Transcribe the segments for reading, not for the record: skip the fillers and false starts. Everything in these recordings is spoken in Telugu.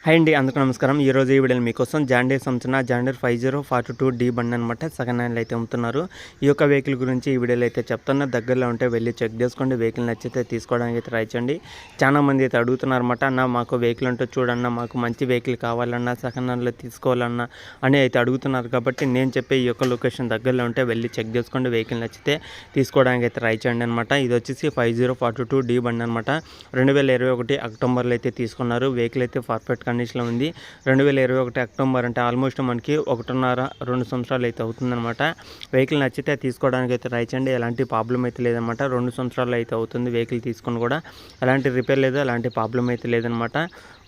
హాయ్ అండి, అందరికీ నమస్కారం. ఈరోజు ఈ వీడియోలో మీకోసం జాండీర్ సంబంధించిన జాండీర్ 5042D బండి అనమాట సెకండ్ హ్యాండ్లో అయితే అమ్ముతున్నారు. ఈ యొక్క వెహికల్ గురించి ఈ వీడియోలో అయితే చెప్తున్నా. దగ్గరలో ఉంటే వెళ్ళి చెక్ చేసుకోండి. వెహికల్ నచ్చితే తీసుకోవడానికి అయితే ట్రై చేయండి. చాలా మంది అయితే అడుగుతున్నారు అనమాట, అన్న మాకు వెహికల్ ఉంటే చూడన్న, మాకు మంచి వెహికల్ కావాలన్నా, సెకండ్ హ్యాండ్లో తీసుకోవాలన్నా అని అయితే అడుగుతున్నారు. కాబట్టి నేను చెప్పే ఈ యొక్క లొకేషన్ దగ్గరలో ఉంటే వెళ్ళి చెక్ చేసుకోండి. వెహికల్ నచ్చితే తీసుకోవడానికి అయితే ట్రై చేయండి అనమాట. ఇది వచ్చేసి 5042D బండి అనమాట. 2021 అక్టోబర్లో అయితే తీసుకున్నారు. వెహికల్ అయితే పర్ఫెక్ట్ కండిషన్లో ఉంది. 2021 అక్టోబర్ అంటే ఆల్మోస్ట్ మనకి 1.5-2 సంవత్సరాలు అయితే అవుతుందన్నమాట. వెహికల్ నచ్చితే తీసుకోవడానికి అయితే ట్రై చేయండి. ఎలాంటి ప్రాబ్లం అయితే లేదనమాట. 2 సంవత్సరాలు అయితే అవుతుంది వెహికల్ తీసుకుని కూడా. ఎలాంటి రిపేర్ లేదు, ఎలాంటి ప్రాబ్లం అయితే లేదనమాట.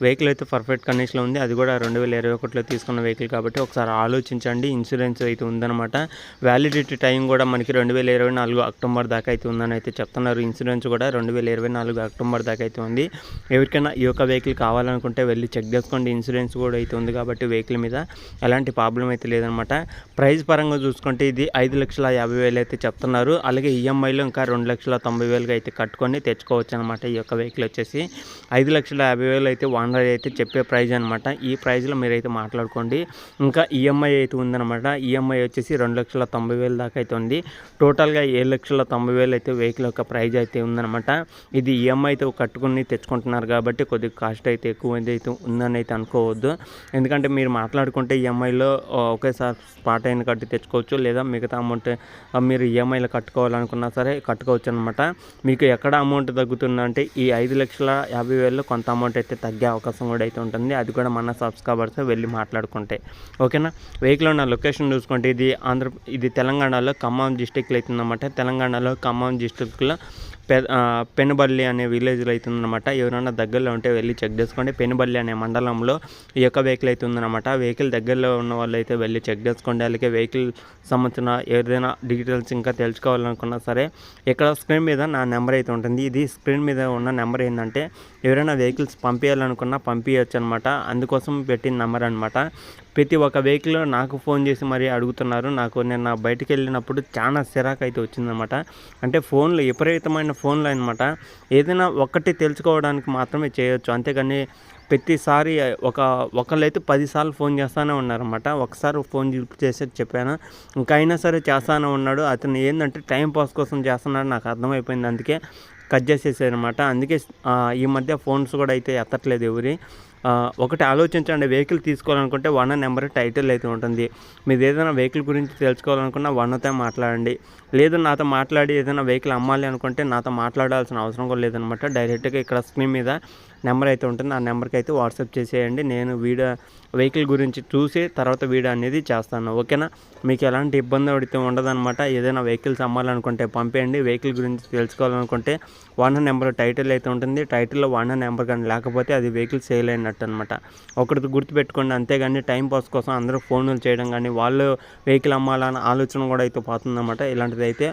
వెహికల్ అయితే పర్ఫెక్ట్ కండిషన్లో ఉంది. అది కూడా 2021లో తీసుకున్న వెహికల్ కాబట్టి ఒకసారి ఆలోచించండి. ఇన్సూరెన్స్ అయితే ఉందన్నమాట. వ్యాలిడిటీ టైం కూడా మనకి 2024 అక్టోబర్ దాకా అయితే ఉందని అయితే చెప్తున్నారు. ఇన్సూరెన్స్ కూడా 2024 అక్టోబర్ దాకా అయితే ఉంది. ఎవరికైనా ఈ యొక్క వెహికల్ కావాలనుకుంటే వెళ్ళి చెక్ చేసుకోండి. ఇన్సూరెన్స్ కూడా అయితే ఉంది కాబట్టి వెహికల్ మీద ఎలాంటి ప్రాబ్లం అయితే లేదనమాట. ప్రైస్ పరంగా చూసుకుంటే ఇది 5,50,000 అయితే చెప్తున్నారు. అలాగే ఈఎంఐలో ఇంకా 2,90,000 అయితే కట్టుకొని తెచ్చుకోవచ్చు అనమాట. ఈ యొక్క వెహికల్ వచ్చేసి 5,50,000 అయితే ఓనర్ అయితే చెప్పే ప్రైజ్ అనమాట. ఈ ప్రైజ్లో మీరైతే మాట్లాడుకోండి. ఇంకా ఈఎంఐ అయితే ఉందన్నమాట. ఈఎంఐ వచ్చేసి 2,90,000 దాకా అయితే ఉంది. టోటల్గా 7,90,000 అయితే వెహికల్ యొక్క ప్రైజ్ అయితే ఉందన్నమాట. ఇది ఈఎంఐతో కట్టుకుని తెచ్చుకుంటున్నారు కాబట్టి కొద్దిగా కాస్ట్ అయితే ఎక్కువ అయితే ఉందని అయితే అనుకోవద్దు. ఎందుకంటే మీరు మాట్లాడుకుంటే ఈఎంఐలో ఒకేసారి స్పాట్ అయిన కట్టి తెచ్చుకోవచ్చు, లేదా మిగతా అమౌంట్ మీరు ఈఎంఐలో కట్టుకోవాలనుకున్నా సరే కట్టుకోవచ్చు అనమాట. మీకు ఎక్కడ అమౌంట్ తగ్గుతుందంటే ఈ 5,50,000 కొంత అమౌంట్ అయితే తగ్గే అవకాశం కూడా అయితే ఉంటుంది. అది కూడా మన సబ్స్క్రైబర్స్ వెళ్ళి మాట్లాడుకుంటే ఓకేనా. వెహికల్ ఉన్న లొకేషన్ చూసుకుంటే ఇది తెలంగాణలో ఖమ్మం డిస్టిక్లో అవుతుందన్నమాట. తెలంగాణలో ఖమ్మం డిస్టిక్లో పెనుబల్లి అనే విలేజ్లో అవుతుందన్నమాట. ఎవరైనా దగ్గరలో ఉంటే వెళ్ళి చెక్ చేసుకోండి. పెనుబల్లి అనే మండలంలో ఈ యొక్క వెహికల్ అయితే ఉందన్నమాట. వెహికల్ దగ్గరలో ఉన్న వాళ్ళు అయితే వెళ్ళి చెక్ చేసుకోండి. అలాగే వెహికల్ సంబంధించిన ఏదైనా డీటెయిల్స్ ఇంకా తెలుసుకోవాలనుకున్నా సరే ఇక్కడ స్క్రీన్ మీద నా నెంబర్ అయితే ఉంటుంది. ఇది స్క్రీన్ మీద ఉన్న నెంబర్ ఏంటంటే ఎవరైనా వెహికల్స్ పంపించాలనుకున్నా పంపించవచ్చు అనమాట. అందుకోసం పెట్టిన నెంబర్ అనమాట. ప్రతి ఒక్క వెహికల్ నాకు ఫోన్ చేసి మరీ అడుగుతున్నారు. నాకు నిన్న బయటికి వెళ్ళినప్పుడు చాలా చిరాకు అయితే వచ్చిందనమాట. అంటే ఫోన్లు విపరీతమైన ఫోన్లు అనమాట. ఏదైనా ఒక్కటి తెలుసుకోవడానికి మాత్రమే చేయొచ్చు, అంతేగాని ప్రతిసారి ఒకళ్ళైతే 10 సార్లు ఫోన్ చేస్తూనే ఉన్నారన్నమాట. ఒకసారి ఫోన్ చేసి చెప్పాను, ఇంకా అయినా సరే చేస్తూనే ఉన్నాడు. అతను ఏంటంటే టైం పాస్ కోసం చేస్తున్నాడు, నాకు అర్థమైపోయింది. అందుకే కట్ చేసేసారనమాట. అందుకే ఈ మధ్య ఫోన్స్ కూడా అయితే ఎత్తట్లేదు ఎవరి. ఒకటి ఆలోచించండి, వెహికల్ తీసుకోవాలనుకుంటే వన్ నెంబర్ టైటిల్ అయితే ఉంటుంది. మీరు ఏదైనా వెహికల్ గురించి తెలుసుకోవాలనుకున్నా వన్తో మాట్లాడండి. లేదు నాతో మాట్లాడి ఏదైనా వెహికల్ అమ్మాలి అనుకుంటే నాతో మాట్లాడాల్సిన అవసరం కూడా లేదనమాట. డైరెక్ట్గా ఇక్కడ స్క్రీన్ మీద నెంబర్ అయితే ఉంటుంది. ఆ నెంబర్కి అయితే వాట్సాప్ చేసేయండి. నేను వెహికల్ గురించి చూసి తర్వాత వీడియో అనేది చేస్తాను, ఓకేనా. మీకు ఎలాంటి ఇబ్బంది అయితే ఉండదన్నమాట. ఏదైనా వెహికల్స్ అమ్మాలనుకుంటే పంపేయండి. వెహికల్ గురించి తెలుసుకోవాలనుకుంటే వన్ నెంబర్ టైటిల్ అయితే ఉంటుంది. టైటిల్లో వన్ నెంబర్ కానీ లేకపోతే అది వెహికల్ సేల్ అయినట్టు అనమాట. ఒకటి గుర్తుపెట్టుకోండి. అంతేగాని టైం పాస్ కోసం అందరూ ఫోన్లు చేయడం కానీ వాళ్ళు వెహికల్ అమ్మాలన్న ఆలోచన కూడా అయితే పోతుందన్నమాట. ఇలాంటిది అయితే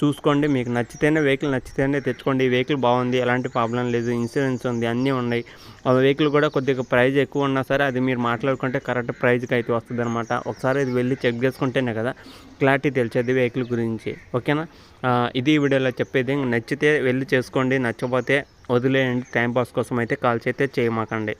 చూసుకోండి. మీకు నచ్చితేనే వెహికల్ నచ్చితేనే తెచ్చుకోండి. ఈ వెహికల్ బాగుంది, ఎలాంటి ప్రాబ్లం లేదు, ఇన్సూరెన్స్ ఉంది, అన్నీ ఉన్నాయి. ఆ వెహికల్ కూడా కొద్దిగా ప్రైస్ ఎక్కువ ఉన్నా సరే అది మీరు మాట్లాడుకుంటే కరెక్ట్ ప్రైస్కి అయితే వస్తుంది అనమాట. ఒకసారి ఇది వెళ్ళి చెక్ చేసుకుంటేనే కదా క్లారిటీ తెలిసేది వెహికల్ గురించి, ఓకేనా. ఇది వీడియోలో చెప్పేది. నచ్చితే వెళ్ళి చేసుకోండి, నచ్చకపోతే వదిలేయండి. టైంపాస్ కోసం అయితే కాల్స్ అయితే చేయమాకండి.